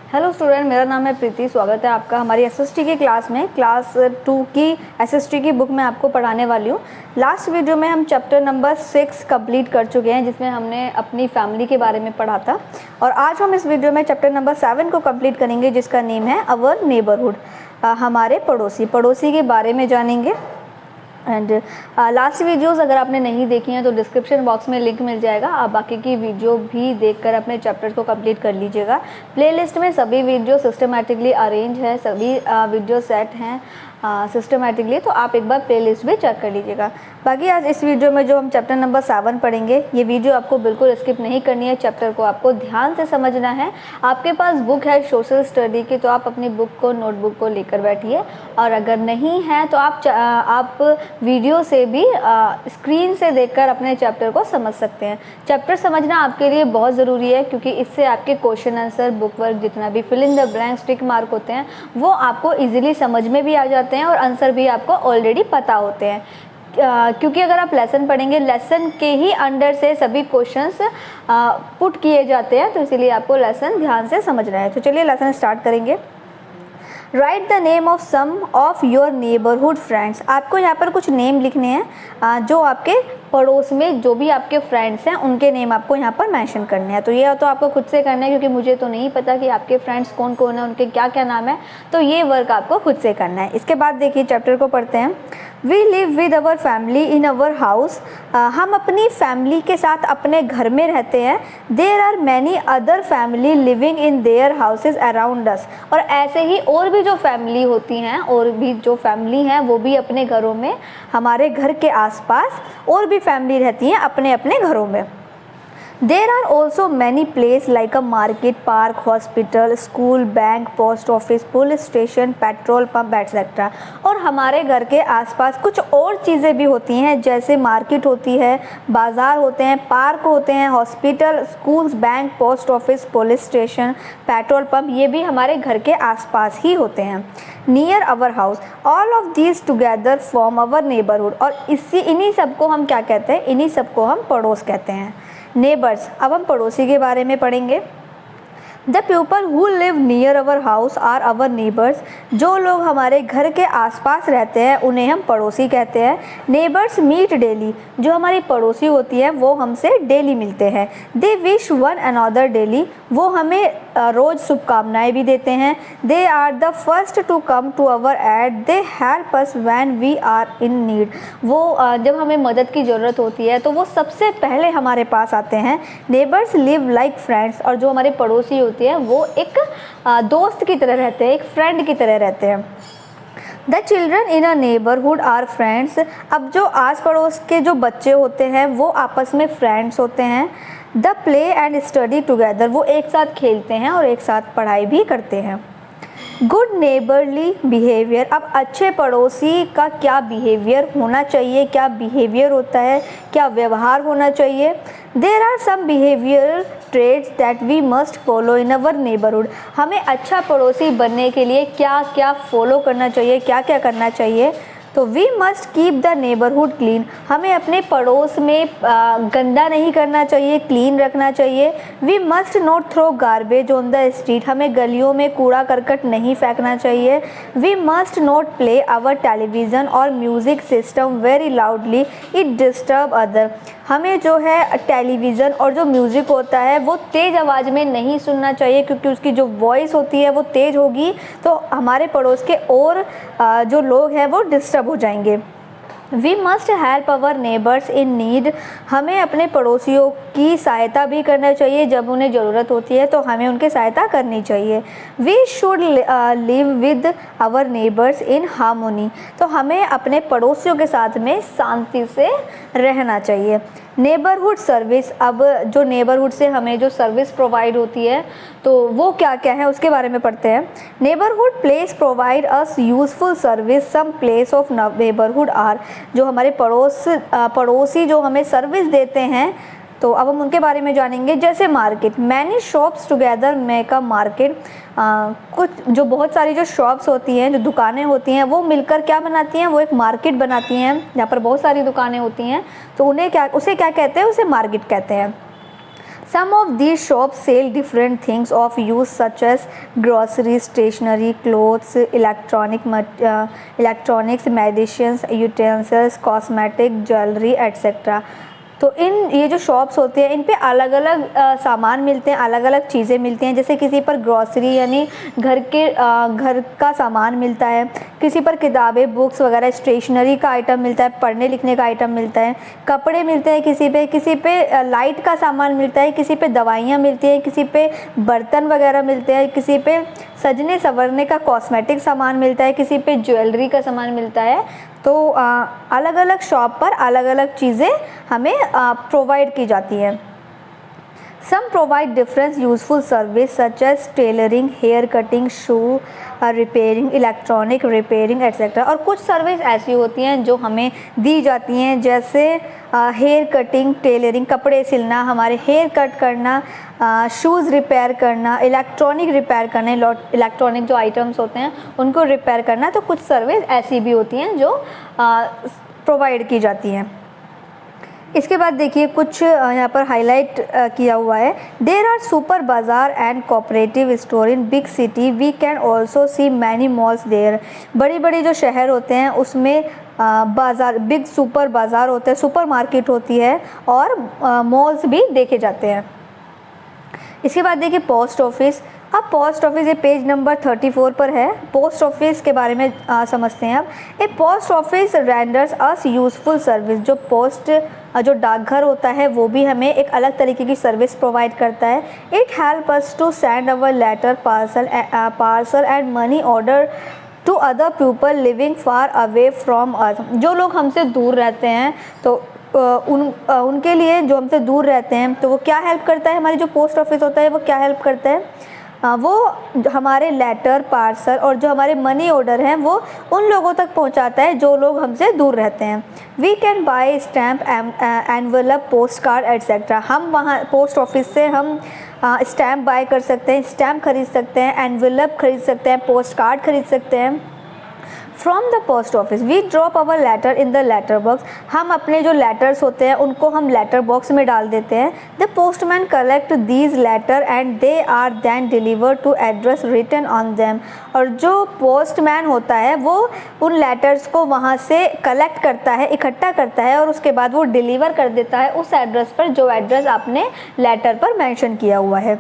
Hello student, मेरा नाम है प्रीति। स्वागत है आपका हमारी एसएसटी की क्लास में। क्लास 2 की एसएसटी की बुक मैं आपको पढ़ाने वाली हूँ। लास्ट वीडियो में हम चैप्टर नंबर 6 कंप्लीट कर चुके हैं, जिसमें हमने अपनी फैमिली के बारे में पढ़ा था। और आज हम इस वीडियो में चैप्टर नंबर 7 को कंप्लीट करेंगे, जिसका नेम है अवर नेबरहुड, हमारे पड़ोसी के बारे में जानेंगे। एंड लास्ट वीडियोस अगर आपने नहीं देखी हैं तो डिस्क्रिप्शन बॉक्स में लिंक मिल जाएगा। आप बाकी की वीडियो भी देखकर अपने चैप्टर्स को कंप्लीट कर लीजिएगा। प्लेलिस्ट में सभी वीडियो सिस्टमेटिकली अरेंज है, सभी वीडियो सेट हैं सिस्टमेटिकली, तो आप एक बार प्लेलिस्ट भी चेक कर लीजिएगा। बाकी आज इस वीडियो में जो हम चैप्टर नंबर 7 पढ़ेंगे, ये वीडियो आपको बिल्कुल स्किप नहीं करनी है। चैप्टर को आपको ध्यान से समझना है। आपके पास बुक है सोशल स्टडी की, तो आप अपनी बुक को, नोटबुक को लेकर बैठिए। और अगर नहीं है तो आप वीडियो से भी स्क्रीन से देखकर अपने चैप्टर को समझ सकते हैं। चैप्टर समझना आपके लिए बहुत ज़रूरी है, क्योंकि इससे आपके क्वेश्चन आंसर, बुक वर्क, जितना भी fill in the blanks, tick mark होते हैं, वो आपको ईजिली समझ में भी आ जाते हैं और आंसर भी आपको ऑलरेडी पता होते हैं। क्योंकि अगर आप लेसन पढ़ेंगे, लेसन के ही अंडर से सभी क्वेश्चंस पुट किए जाते हैं, तो इसीलिए आपको लेसन ध्यान से समझना है। तो चलिए लेसन स्टार्ट करेंगे। Write the name of some of your neighbourhood friends. आपको यहाँ पर कुछ नेम लिखने हैं जो आपके पड़ोस में जो भी आपके फ्रेंड्स हैं उनके नेम आपको यहाँ पर मेंशन करने हैं। तो ये तो आपको खुद से करना है, क्योंकि मुझे तो नहीं पता कि आपके फ्रेंड्स कौन कौन है, उनके क्या क्या नाम है। तो ये वर्क आपको खुद से करना है। इसके बाद देखिए चैप्टर को पढ़ते हैं। We live with our family in our house. हम अपनी फैमिली के साथ अपने घर में रहते हैं। There are many other family living in their houses around us. और ऐसे ही और भी जो फैमिली होती हैं, और भी जो फैमिली हैं, वो भी अपने घरों में, हमारे घर के आसपास और भी फैमिली रहती हैं अपने अपने घरों में। There are also many places like a market, park, hospital, school, bank, post office, police station, petrol pump, etc. और हमारे घर के आसपास कुछ और चीज़ें भी होती हैं, जैसे मार्केट होती है, बाज़ार होते हैं, पार्क होते हैं, hospital, schools, bank, post office, police station, petrol pump, ये भी हमारे घर के आसपास ही होते हैं। Near our house, all of these together form our neighbourhood. और इन्हीं सबको हम क्या कहते हैं? इन्हीं सबको हम पड़ोस कहते हैं। नेबर्स, अब हम पड़ोसी के बारे में पढ़ेंगे। The people who live near our house are our neighbours. जो लोग हमारे घर के आसपास रहते हैं उन्हें हम पड़ोसी कहते हैं। Neighbours meet daily. जो हमारी पड़ोसी होती है वो हमसे डेली मिलते हैं। They wish one another daily. वो हमें रोज़ शुभकामनाएं भी देते हैं। They are the first to come to our aid. They help us when we are in need. वो जब हमें मदद की ज़रूरत होती है तो वो सबसे पहले हमारे पास आते हैं। Neighbours live like friends. और जो हमारे पड़ोसी होती है वो एक दोस्त की तरह रहते हैं, एक फ्रेंड की तरह रहते हैं। The children in a neighbourhood are friends. अब जो आस पड़ोस के जो बच्चे होते हैं वो आपस में फ्रेंड्स होते हैं। The play and study together. वो एक साथ खेलते हैं और एक साथ पढ़ाई भी करते हैं। Good neighbourly behaviour. अब अच्छे पड़ोसी का क्या बिहेवियर होना चाहिए, क्या बिहेवियर होता है, क्या व्यवहार होना चाहिए। There are some behavioural traits that we must follow in our neighbourhood. हमें अच्छा पड़ोसी बनने के लिए क्या क्या फॉलो करना चाहिए, क्या क्या करना चाहिए। तो we must keep the neighbourhood clean. हमें अपने पड़ोस में गंदा नहीं करना चाहिए, क्लीन रखना चाहिए। We must not throw garbage on the street. हमें गलियों में कूड़ा करकट नहीं फेंकना चाहिए। We must not play our television और music system very loudly, it disturb other. हमें जो है टेलीविज़न और जो म्यूज़िक होता है वो तेज़ आवाज़ में नहीं सुनना चाहिए, क्योंकि उसकी जो वॉइस होती है वो तेज़ होगी तो हमारे पड़ोस के और जो लोग हैं वो डिस्टर्ब हो जाएंगे। We must help our neighbours in need. हमें अपने पड़ोसियों की सहायता भी करना चाहिए। जब उन्हें ज़रूरत होती है तो हमें उनकी सहायता करनी चाहिए। We should live with our neighbours in harmony. तो हमें अपने पड़ोसियों के साथ में शांति से रहना चाहिए। Neighbourhood service. अब जो नेबरहुड से हमें जो सर्विस प्रोवाइड होती है तो वो क्या क्या है उसके बारे में पढ़ते हैं। Neighbourhood place provide us useful service. Some place of neighbourhood are. जो हमारे पड़ोसी जो हमें सर्विस देते हैं, तो अब हम उनके बारे में जानेंगे। जैसे market, many shops together make a market. कुछ जो बहुत सारी जो शॉप्स होती हैं, जो दुकानें होती हैं, वो मिलकर क्या बनाती हैं? वो एक मार्केट बनाती हैं, जहाँ पर बहुत सारी दुकानें होती हैं। तो उसे क्या कहते हैं? उसे मार्केट कहते हैं। Some of these shops sell different things of use such as groceries, stationery, clothes, electronics, medicines, utensils, cosmetic, jewelry, etc. तो ये जो शॉप्स होते हैं इन पे अलग अलग सामान मिलते हैं, अलग अलग चीज़ें मिलती हैं। जैसे किसी पर ग्रॉसरी यानी घर का सामान मिलता है, किसी पर किताबें, बुक्स वगैरह, स्टेशनरी का आइटम मिलता है, पढ़ने लिखने का आइटम मिलता है, कपड़े मिलते हैं, किसी पे लाइट का सामान मिलता है, किसी पे दवाइयाँ मिलती हैं, किसी पे बर्तन वगैरह मिलते हैं, किसी पे सजने संवरने का कॉस्मेटिक सामान मिलता है, किसी पे ज्वेलरी का सामान मिलता है। तो अलग अलग शॉप पर अलग अलग चीज़ें हमें प्रोवाइड की जाती हैं। Some provide different useful service such as tailoring, hair cutting, shoe repairing, electronic repairing, etc. और कुछ सर्विस ऐसी होती हैं जो हमें दी जाती हैं, जैसे हेयर कटिंग, टेलरिंग, कपड़े सिलना, हमारे हेयर कट करना, शूज़ रिपेयर करना, इलेक्ट्रॉनिक रिपेयर करना, इलेक्ट्रॉनिक जो आइटम्स होते हैं उनको रिपेयर करना। तो कुछ सर्विस ऐसी भी होती हैं जो प्रोवाइड की जाती हैं। इसके बाद देखिए कुछ यहाँ पर हाईलाइट किया हुआ है। There are super bazaar and cooperative store in big city, we can also see many malls there. बड़ी बड़ी जो शहर होते हैं उसमें बाज़ार, बिग सुपर बाज़ार होते हैं, सुपर मार्केट होती है और मॉल्स भी देखे जाते हैं। इसके बाद देखिए पोस्ट ऑफिस। अब पोस्ट ऑफिस, ये पेज नंबर 34 पर है। पोस्ट ऑफिस के बारे में समझते हैं अब। ए post office renders us useful service. जो डाकघर होता है वो भी हमें एक अलग तरीके की सर्विस प्रोवाइड करता है। It help us to send our letter, parcel and money order to other people living far away from us. जो लोग हमसे दूर रहते हैं तो उनके लिए, जो हमसे दूर रहते हैं, तो वो क्या हेल्प करता है, हमारी जो पोस्ट ऑफिस होता है वो क्या हेल्प करता है, वो हमारे लेटर, पार्सल और जो हमारे मनी ऑर्डर हैं वो उन लोगों तक पहुंचाता है जो लोग हमसे दूर रहते हैं। We can buy stamp, envelope, post card etcetera. हम वहाँ पोस्ट ऑफिस से हम स्टैम्प बाय कर सकते हैं, स्टैम्प खरीद सकते हैं, एनवेलप खरीद सकते हैं, पोस्ट कार्ड खरीद सकते हैं। From the post office we drop our letter in the letter box. हम अपने जो लेटर्स होते हैं उनको हम लेटर बॉक्स में डाल देते हैं। The postman collect these letter and they are then deliver to address written on them. और जो पोस्टमैन होता है वो उन लेटर्स को वहाँ से कलेक्ट करता है, इकट्ठा करता है और उसके बाद वो डिलीवर कर देता है उस एड्रेस पर जो एड्रेस आपने लेटर पर मेंशन किया हुआ है।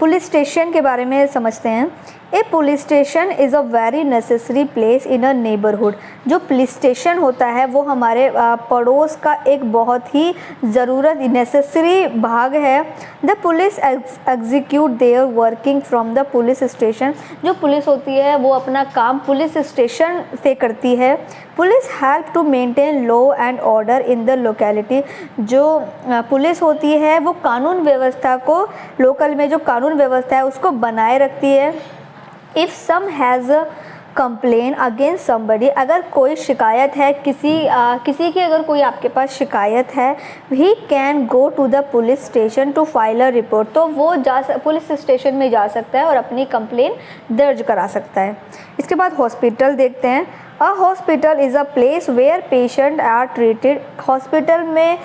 पुलिस स्टेशन के बारे में समझते हैं। A police station is a very necessary place in a neighbourhood. जो पुलिस स्टेशन होता है वो हमारे पड़ोस का एक बहुत ही ज़रूरत, नेसेसरी भाग है। The police execute their working from the police station. जो पुलिस होती है वो अपना काम पुलिस स्टेशन से करती है। Police help to maintain law and order in the locality. जो पुलिस होती है वो कानून व्यवस्था को, लोकल में जो कानून व्यवस्था है उसको बनाए रखती है। If some has complaint against somebody, अगर कोई शिकायत है किसी की, अगर कोई आपके पास शिकायत है, he can go to the police station to file a report. तो वो पुलिस स्टेशन में जा सकता है और अपनी कंप्लेन दर्ज करा सकता है। इसके बाद हॉस्पिटल देखते हैं। A hospital is a place where patient are treated. Hospital में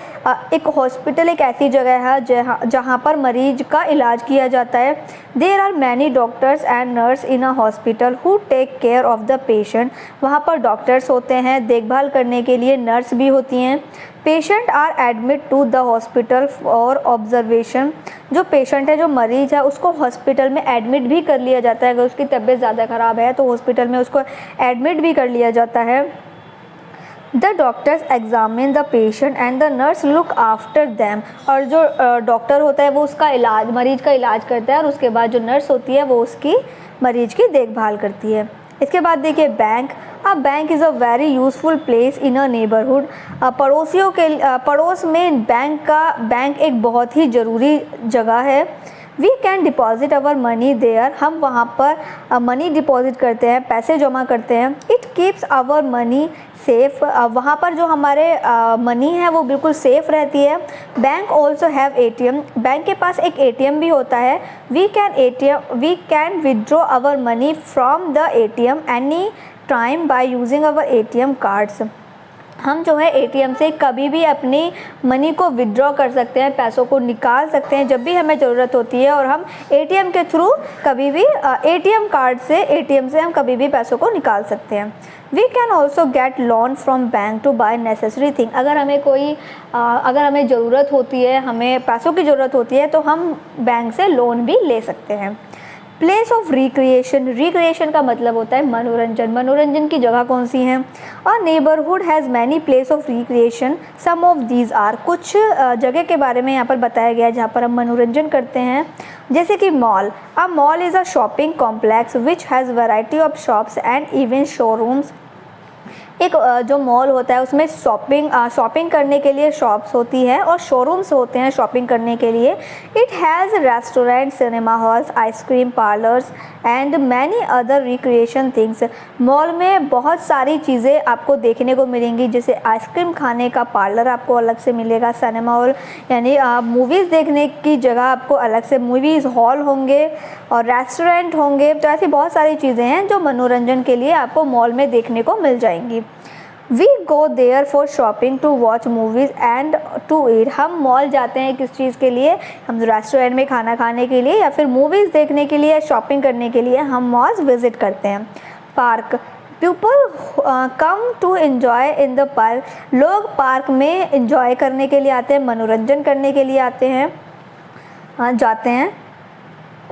हॉस्पिटल एक ऐसी जगह है जहाँ पर मरीज का इलाज किया जाता है। There are many doctors and nurse in a hospital who take care of the patient. वहाँ पर डॉक्टर्स होते हैं, देखभाल करने के लिए नर्स भी होती हैं। Patient are admit to the hospital for observation. जो पेशेंट है, जो मरीज़ है, उसको हॉस्पिटल में एडमिट भी कर लिया जाता है। अगर उसकी तबीयत ज़्यादा ख़राब है तो हॉस्पिटल में उसको एडमिट भी कर लिया जाता है। The doctors examine the patient and the nurse look after them. और जो डॉक्टर होता है वो उसका इलाज, मरीज़ का इलाज करता है और उसके बाद जो नर्स होती है वो उसकी मरीज़ की देखभाल करती है। इसके बाद देखिए bank. A bank is a very useful place in a neighbourhood. पड़ोस में बैंक एक बहुत ही ज़रूरी जगह है। We can deposit our money there. हम वहाँ पर मनी डिपॉजिट करते हैं, पैसे जमा करते हैं। It keeps our money safe. वहाँ पर जो हमारे मनी है वो बिल्कुल सेफ़ रहती है। Bank also have ATM। Bank के पास एक ATM भी होता है। We can withdraw our money from the ATM any time by using our ATM cards. हम जो है एटीएम से कभी भी अपनी मनी को विड्रॉ कर सकते हैं, पैसों को निकाल सकते हैं जब भी हमें ज़रूरत होती है। और हम एटीएम के थ्रू कभी भी एटीएम कार्ड से हम कभी भी पैसों को निकाल सकते हैं। We can also get loan from bank to buy necessary thing. अगर हमें ज़रूरत होती है, हमें पैसों की ज़रूरत होती है तो हम बैंक से लोन भी ले सकते हैं। प्लेस ऑफ रिक्रिएशन का मतलब होता है मनोरंजन की जगह कौन सी हैं। और neighbourhood has many place of recreation, some of these are. कुछ जगह के बारे में यहाँ पर बताया गया है जहाँ पर हम मनोरंजन करते हैं, जैसे कि mall. A mall is a shopping complex which has variety of shops and even showrooms. एक जो मॉल होता है उसमें शॉपिंग करने के लिए शॉप्स होती है और शोरूम्स होते हैं शॉपिंग करने के लिए। It has restaurant, cinema halls, ice cream parlours and many other recreation things. Mall में बहुत सारी चीज़ें आपको देखने को मिलेंगी, जैसे आइसक्रीम खाने का पार्लर आपको अलग से मिलेगा, सिनेमा हॉल यानी मूवीज़ देखने की जगह आपको अलग से मूवीज़ हॉल होंगे और रेस्टोरेंट होंगे। तो ऐसी बहुत सारी चीज़ें हैं जो मनोरंजन के लिए आपको मॉल में देखने को मिल जाएंगी। We go there for shopping to watch movies and to eat. हम मॉल जाते हैं किस चीज़ के लिए, हम रेस्टोरेंट में खाना खाने के लिए या फिर मूवीज़ देखने के लिए, शॉपिंग करने के लिए हम मॉल्स विज़िट करते हैं। Park, people come to enjoy in the park. लोग पार्क में एंजॉय करने के लिए आते हैं, मनोरंजन करने के लिए आते हैं, जाते हैं।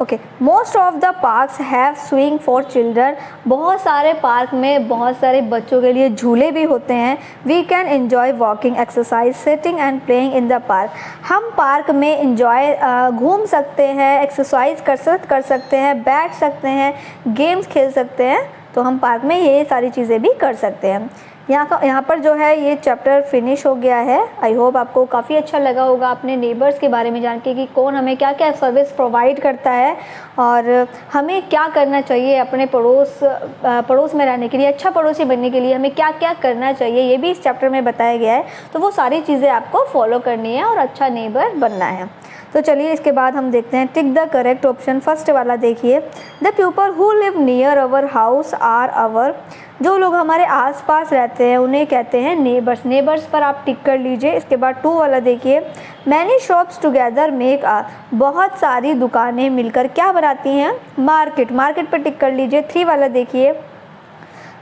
Okay, most of the parks have swing for children. बहुत सारे पार्क में बहुत सारे बच्चों के लिए झूले भी होते हैं। We can enjoy walking, exercise, sitting and playing in the park. हम पार्क में एंजॉय घूम सकते हैं, एक्सरसाइज कर सकते हैं, बैठ सकते हैं, गेम्स खेल सकते हैं। तो हम पार्क में ये सारी चीज़ें भी कर सकते हैं। यहाँ पर जो है ये चैप्टर फिनिश हो गया है। आई होप आपको काफ़ी अच्छा लगा होगा अपने नेबर्स के बारे में जान के कि कौन हमें क्या क्या सर्विस प्रोवाइड करता है और हमें क्या करना चाहिए अपने पड़ोस में रहने के लिए, अच्छा पड़ोसी बनने के लिए हमें क्या क्या करना चाहिए, ये भी इस चैप्टर में बताया गया है। तो वो सारी चीज़ें आपको फॉलो करनी है और अच्छा नेबर बनना है। तो चलिए इसके बाद हम देखते हैं tick the correct option. First वाला देखिए, the people who live near our house are our. जो लोग हमारे आसपास रहते हैं उन्हें कहते हैं नेबर्स। नेबर्स पर आप टिक कर लीजिए। इसके बाद 2 वाला देखिए, many shops together make a. बहुत सारी दुकानें मिलकर क्या बनाती हैं, मार्केट। मार्केट पर टिक कर लीजिए। 3 वाला देखिए,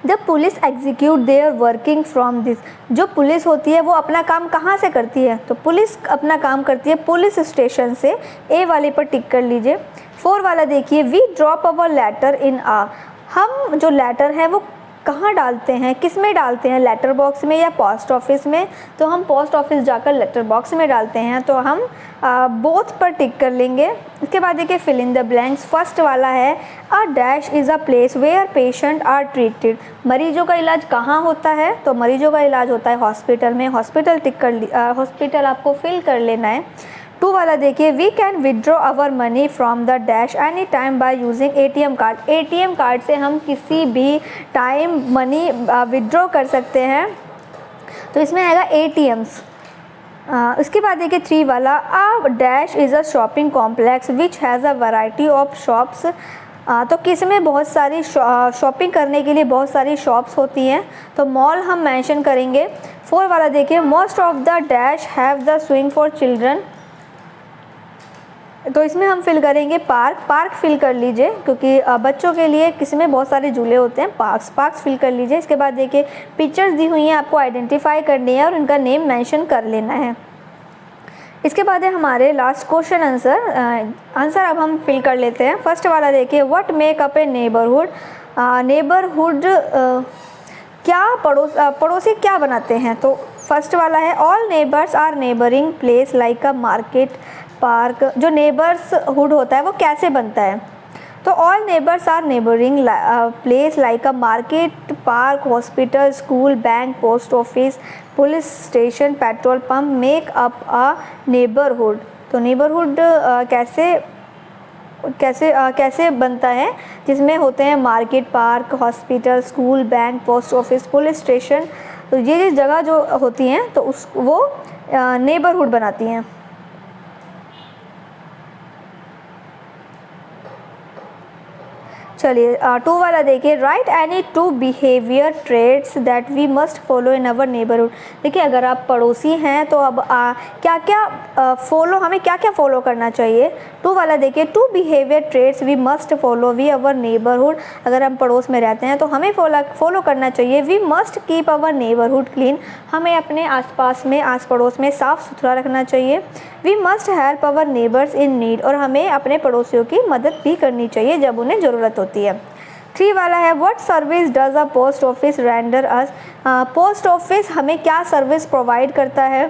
the police execute their working from this. जो पुलिस होती है वो अपना काम कहाँ से करती है, तो पुलिस अपना काम करती है पुलिस स्टेशन से। ए वाले पर टिक कर लीजिए। 4 वाला देखिए, वी ड्रॉप अवर लेटर इन आ। हम जो लेटर है वो कहाँ डालते हैं, किस में डालते हैं, लेटर बॉक्स में या पोस्ट ऑफिस में। तो हम पोस्ट ऑफिस जाकर लेटर बॉक्स में डालते हैं, तो हम बोथ पर टिक कर लेंगे। इसके बाद देखिए fill in the blanks. First वाला है, a dash is a place where patient are treated. मरीजों का इलाज कहाँ होता है, तो मरीजों का इलाज होता है हॉस्पिटल में। हॉस्पिटल हॉस्पिटल आपको फिल कर लेना है। 2 वाला देखिए, we can withdraw our money from the dash any time by using ATM card. ATM card से हम किसी भी टाइम मनी विड्रॉ कर सकते हैं, तो इसमें आएगा एटीएम्स। उसके बाद देखिए 3 वाला, अ dash is a shopping complex which has a variety of shops. तो किस में बहुत सारी शॉपिंग करने के लिए बहुत सारी शॉप्स होती हैं, तो मॉल हम मेंशन करेंगे। 4 वाला देखिए, most of the dash have the swing for children. तो इसमें हम फिल करेंगे पार्क फिल कर लीजिए, क्योंकि बच्चों के लिए किसी में बहुत सारे झूले होते हैं। पार्क्स फिल कर लीजिए। इसके बाद देखिए पिक्चर्स दी हुई हैं, आपको आइडेंटिफाई करनी है और उनका नेम मेंशन कर लेना है। इसके बाद है हमारे लास्ट क्वेश्चन आंसर अब हम फिल कर लेते हैं। फर्स्ट वाला देखिए, what make up a neighbourhood. Neighbourhood क्या पड़ोसी क्या बनाते हैं, तो फर्स्ट वाला है, all neighbours are neighbouring place like a market park. जो नेबर्स हुड होता है वो कैसे बनता है, तो all neighbours are neighbouring place like a market park hospital school bank post office police station petrol pump make up a neighbourhood. तो neighbourhood कैसे बनता है, जिसमें होते हैं market park hospital school bank post office police station. तो ये जगह जो होती हैं तो वो नेबरहुड बनाती हैं। चलिए 2 वाला देखिए, write any 2 behaviour traits that we must follow in our neighbourhood. देखिए अगर आप पड़ोसी हैं तो अब क्या क्या फॉलो, हमें क्या क्या फॉलो करना चाहिए। 2 वाला देखिए, 2 behaviour traits we must follow we our neighbourhood. अगर हम पड़ोस में रहते हैं तो हमें फॉलो करना चाहिए। We must keep our neighbourhood clean, हमें अपने आसपास में, आस पड़ोस में साफ़ सुथरा रखना चाहिए। We must help our neighbours in need, और हमें अपने पड़ोसियों की मदद भी करनी चाहिए जब उन्हें ज़रूरत होती है। 3 वाला है, what service does a post office render us. Post office हमें क्या सर्विस प्रोवाइड करता है।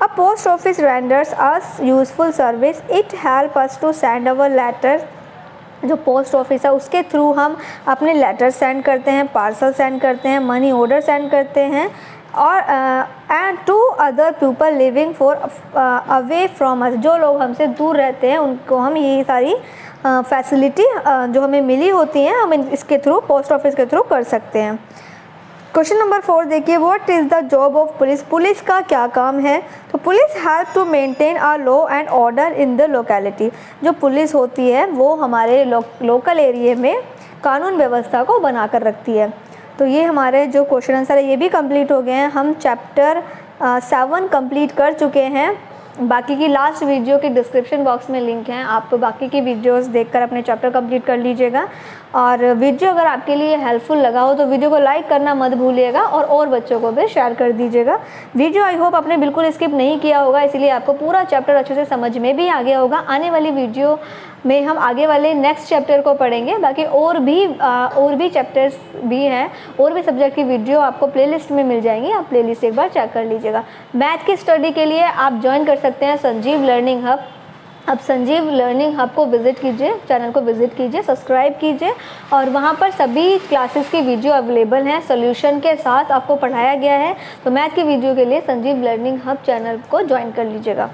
A post office renders us useful service, it help us to send our letter. जो पोस्ट ऑफिस है उसके थ्रू हम अपने लेटर सेंड करते हैं, पार्सल सेंड करते हैं, मनी ऑर्डर सेंड करते हैं, और and to other people living far away from us, जो लोग हमसे दूर रहते हैं उनको हम ये सारी फैसिलिटी जो हमें मिली होती हैं हम इसके थ्रू, पोस्ट ऑफिस के थ्रू कर सकते हैं। क्वेश्चन नंबर 4 देखिए, what is the job of police. Police का क्या काम है। तो police help to maintain a law and order in the locality. जो पुलिस होती है वो हमारे लोकल एरिया में कानून व्यवस्था को बनाकर रखती है। तो ये हमारे जो क्वेश्चन आंसर है ये भी कंप्लीट हो गए हैं। हम चैप्टर 7 कंप्लीट कर चुके हैं। बाकी की लास्ट वीडियो के डिस्क्रिप्शन बॉक्स में लिंक है, आप बाकी की वीडियोस देखकर अपने चैप्टर कंप्लीट कर लीजिएगा। और वीडियो अगर आपके लिए हेल्पफुल लगा हो तो वीडियो को लाइक करना मत भूलिएगा, और बच्चों को भी शेयर कर दीजिएगा। वीडियो आई होप आपने बिल्कुल स्किप नहीं किया होगा, इसीलिए आपको पूरा चैप्टर अच्छे से समझ में भी आ गया होगा। आने वाली वीडियो में हम आगे वाले नेक्स्ट चैप्टर को पढ़ेंगे। बाकी और भी चैप्टर्स भी हैं, और भी सब्जेक्ट की वीडियो आपको प्लेलिस्ट में मिल जाएंगी, आप प्लेलिस्ट एक बार चेक कर लीजिएगा। मैथ की स्टडी के लिए आप ज्वाइन कर सकते हैं संजीव लर्निंग हब। अब संजीव लर्निंग हब को विज़िट कीजिए, चैनल को विज़िट कीजिए, सब्सक्राइब कीजिए, और वहाँ पर सभी क्लासेस की वीडियो अवेलेबल हैं, सॉल्यूशन के साथ आपको पढ़ाया गया है। तो मैथ की वीडियो के लिए संजीव लर्निंग हब चैनल को ज्वाइन कर लीजिएगा।